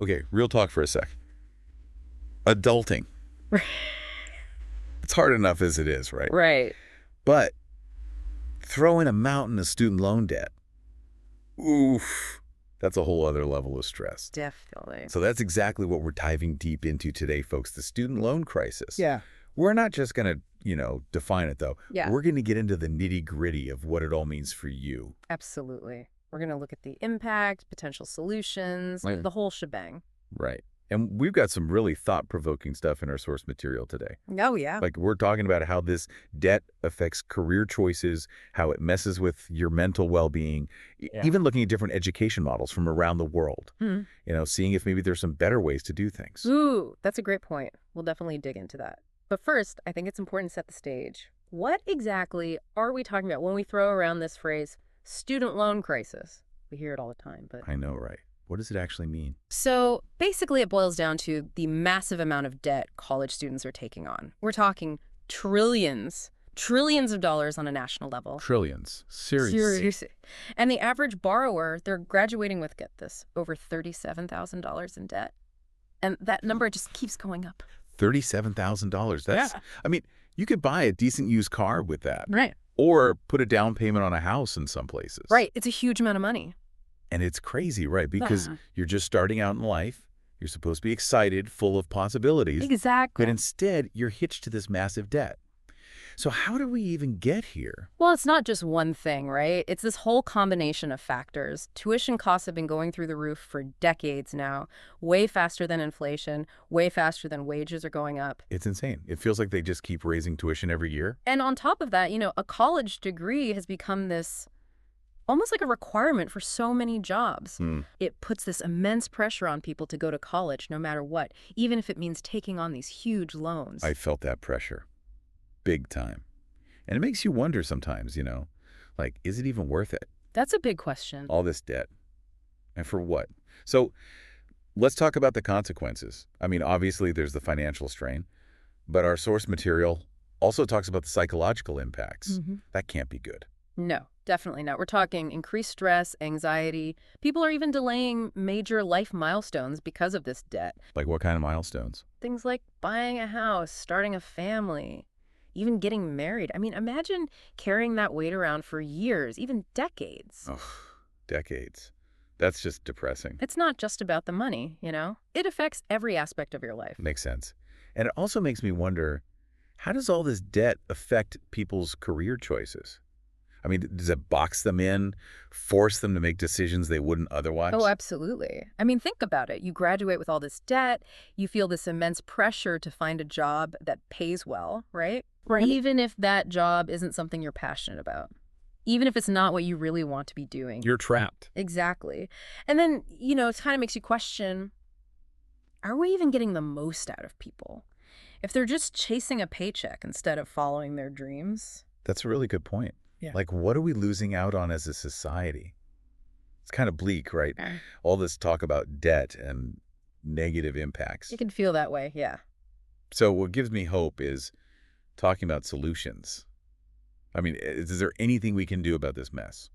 Okay, real talk for a sec. Adulting. It's hard enough as it is, right? Right. But throw in a mountain of student loan debt. Oof. That's a whole other level of stress. Definitely. So that's exactly what we're diving deep into today, folks, the student loan crisis. Yeah. We're not just going to, define it, though. Yeah. We're going to get into the nitty-gritty of what it all means for you. Absolutely. We're going to look at the impact, potential solutions, Right. the whole shebang. Right. And we've got some really thought-provoking stuff in our source material today. Oh, yeah. Like, we're talking about how this debt affects career choices, how it messes with your mental well-being, even looking at different education models from around the world, seeing if maybe there's some better ways to do things. Ooh, that's a great point. We'll definitely dig into that. But first, I think it's important to set the stage. What exactly are we talking about when we throw around this phrase, student loan crisis? We hear it all the time, but... I know, right? What does it actually mean? So basically it boils down to the massive amount of debt college students are taking on. We're talking trillions of dollars on a national level. Trillions. Seriously. And the average borrower, they're graduating with, get this, over $37,000 in debt. And that number just keeps going up. $37,000. That's, I mean, you could buy a decent used car with that. Right. Or put a down payment on a house in some places. Right. It's a huge amount of money. And it's crazy, right? Because you're just starting out in life. You're supposed to be excited, full of possibilities. Exactly. But instead, you're hitched to this massive debt. So how do we even get here? Well, it's not just one thing, right? It's this whole combination of factors. Tuition costs have been going through the roof for decades now, way faster than inflation, way faster than wages are going up. It's insane. It feels like they just keep raising tuition every year. And on top of that, a college degree has become this almost like a requirement for so many jobs. It puts this immense pressure on people to go to college no matter what, even if it means taking on these huge loans. I felt that pressure. Big time. And it makes you wonder sometimes, like, is it even worth it? That's a big question. All this debt. And for what? So let's talk about the consequences. I mean, obviously there's the financial strain, but our source material also talks about the psychological impacts. That can't be good. No, definitely not. We're talking increased stress, anxiety. People are even delaying major life milestones because of this debt. Like what kind of milestones? Things like buying a house, starting a family, even getting married. I mean, imagine carrying that weight around for years, even decades. Oh, decades. That's just depressing. It's not just about the money, It affects every aspect of your life. Makes sense. And it also makes me wonder, how does all this debt affect people's career choices? I mean, does it box them in, force them to make decisions they wouldn't otherwise? Oh, absolutely. I mean, think about it. You graduate with all this debt. You feel this immense pressure to find a job that pays well, right? Right. Even if that job isn't something you're passionate about. Even if it's not what you really want to be doing. You're trapped. Exactly. And then, it kind of makes you question, are we even getting the most out of people? If they're just chasing a paycheck instead of following their dreams? That's a really good point. Yeah. Like, what are we losing out on as a society? It's kind of bleak, right? All this talk about debt and negative impacts. You can feel that way, yeah. So what gives me hope is talking about solutions. I mean, is there anything we can do about this mess?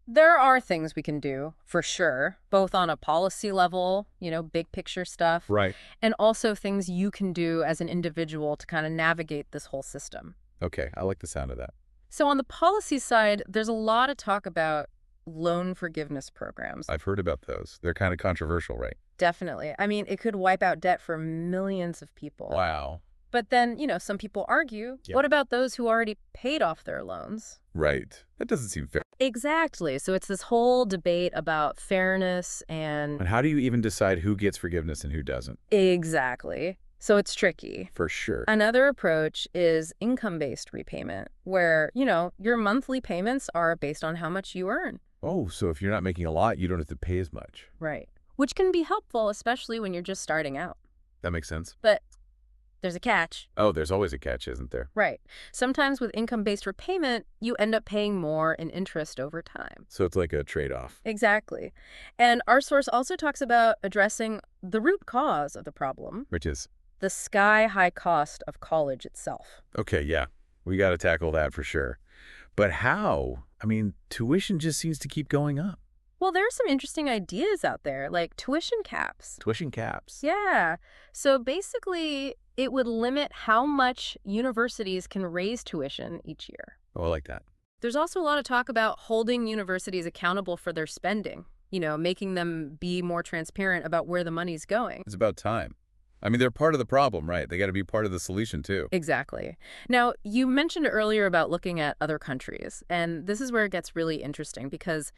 There are things we can do, for sure, both on a policy level, big picture stuff. Right. And also things you can do as an individual to kind of navigate this whole system. Okay, I like the sound of that. So on the policy side, there's a lot of talk about loan forgiveness programs. I've heard about those. They're kind of controversial, right? Definitely. I mean, it could wipe out debt for millions of people. Wow. But then, some people argue, what about those who already paid off their loans? Right. That doesn't seem fair. Exactly. So it's this whole debate about fairness and... And how do you even decide who gets forgiveness and who doesn't? Exactly. So it's tricky. For sure. Another approach is income-based repayment, where, your monthly payments are based on how much you earn. Oh, so if you're not making a lot, you don't have to pay as much. Right. Which can be helpful, especially when you're just starting out. That makes sense. But there's a catch. Oh, there's always a catch, isn't there? Right. Sometimes with income-based repayment, you end up paying more in interest over time. So it's like a trade-off. Exactly. And our source also talks about addressing the root cause of the problem. Which is? The sky-high cost of college itself. Okay, yeah. We got to tackle that for sure. But how? I mean, tuition just seems to keep going up. Well, there are some interesting ideas out there, like tuition caps. Tuition caps. Yeah. So basically, it would limit how much universities can raise tuition each year. Oh, I like that. There's also a lot of talk about holding universities accountable for their spending, making them be more transparent about where the money's going. It's about time. I mean, they're part of the problem, right? They got to be part of the solution, too. Exactly. Now, you mentioned earlier about looking at other countries, and this is where it gets really interesting because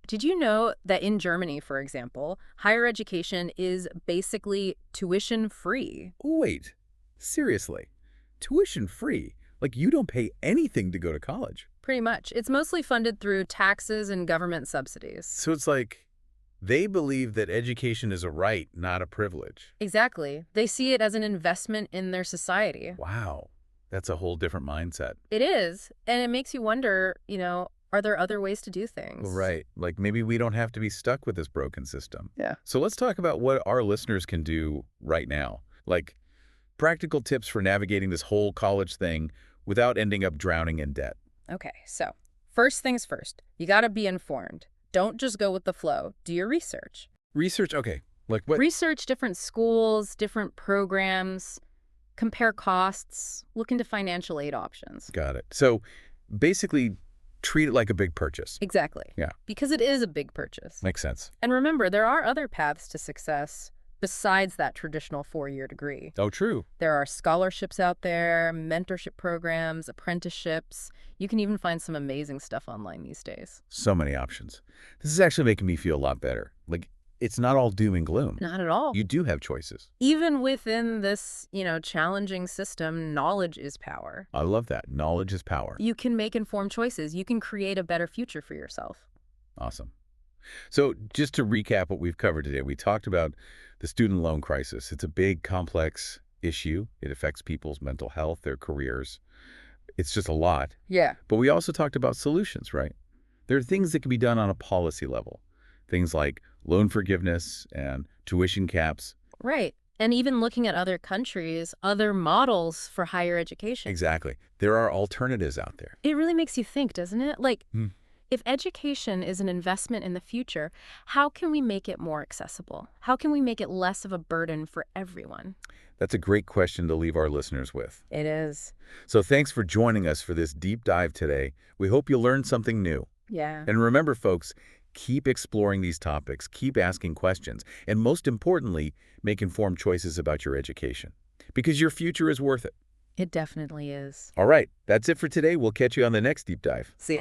did you know that in Germany, for example, higher education is basically tuition free? Wait, seriously? Tuition free? Like you don't pay anything to go to college? Pretty much. It's mostly funded through taxes and government subsidies. So it's like they believe that education is a right, not a privilege. Exactly. They see it as an investment in their society. Wow, that's a whole different mindset. It is. And it makes you wonder, are there other ways to do things? Right, like maybe we don't have to be stuck with this broken system. Yeah. So let's talk about what our listeners can do right now. Like practical tips for navigating this whole college thing without ending up drowning in debt. Okay, so first things first, you got to be informed. Don't just go with the flow. Do your research. Research, okay. Like what? Research different schools, different programs, compare costs, look into financial aid options. Got it. So basically treat it like a big purchase. Exactly. Yeah. Because it is a big purchase. Makes sense. And remember, there are other paths to success besides that traditional four-year degree. Oh, true. There are scholarships out there, mentorship programs, apprenticeships. You can even find some amazing stuff online these days. So many options. This is actually making me feel a lot better. Like, it's not all doom and gloom. Not at all. You do have choices. Even within this, challenging system, knowledge is power. I love that. Knowledge is power. You can make informed choices. You can create a better future for yourself. Awesome. So just to recap what we've covered today, we talked about the student loan crisis. It's a big, complex issue. It affects people's mental health, their careers. It's just a lot. Yeah. But we also talked about solutions, right? There are things that can be done on a policy level. Things like loan forgiveness and tuition caps. Right. And even looking at other countries, other models for higher education. Exactly. There are alternatives out there. It really makes you think, doesn't it? Like, if education is an investment in the future, how can we make it more accessible? How can we make it less of a burden for everyone? That's a great question to leave our listeners with. It is. So thanks for joining us for this deep dive today. We hope you learned something new. Yeah. And remember, folks, keep exploring these topics, keep asking questions, and most importantly, make informed choices about your education. Because your future is worth it. It definitely is. All right, that's it for today. We'll catch you on the next deep dive. See ya.